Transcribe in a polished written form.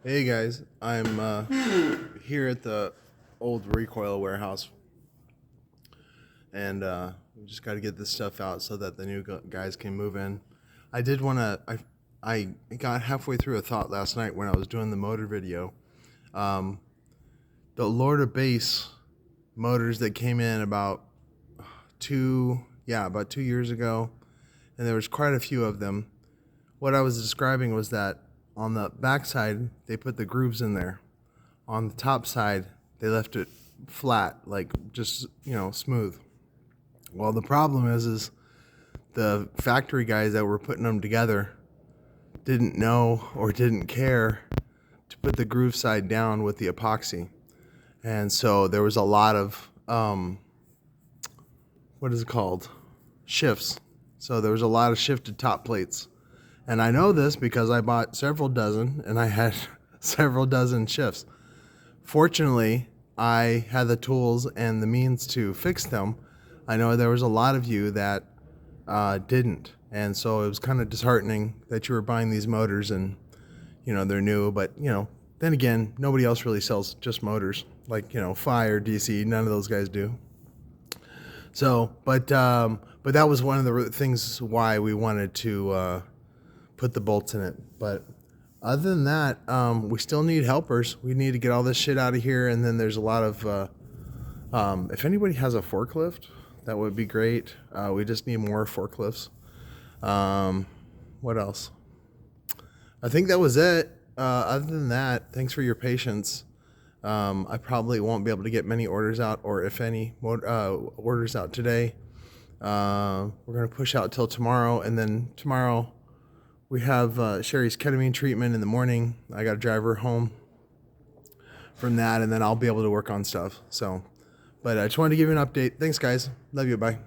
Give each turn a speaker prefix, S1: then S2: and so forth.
S1: Hey guys, I'm here at the old Recoil Warehouse, and we just got to get this stuff out so that the new guys can move in. I did want to. I got halfway through a thought last night when I was doing the motor video. Um, the Lord of Bass motors that came in about 2 years ago, and there was quite a few of them. What I was describing was that on the back side, they put the grooves in there. On the top side, they left it flat, like just, smooth. Well, the problem is the factory guys that were putting them together didn't know or didn't care to put the groove side down with the epoxy. And so there was a lot of, what is it called? Shifts. So there was a lot of shifted top plates. And I know this because I bought several dozen and I had several dozen shifts. Fortunately, I had the tools and the means to fix them. I know there was a lot of you that didn't. And so it was kind of disheartening that you were buying these motors and, they're new. But, then again, nobody else really sells just motors. Like, Fire, DC, none of those guys do. So, but that was one of the things why we wanted to put the bolts in it. But other than that, we still need helpers. We need to get all this shit out of here. And then there's a lot of, if anybody has a forklift, that would be great. We just need more forklifts. What else? I think that was it. Other than that, thanks for your patience. I probably won't be able to get many orders out, or if any orders out today. We're going to push out till tomorrow, and then tomorrow we have Sherry's ketamine treatment in the morning. I got to drive her home from that, and then I'll be able to work on stuff. So, but I just wanted to give you an update. Thanks, guys. Love you. Bye.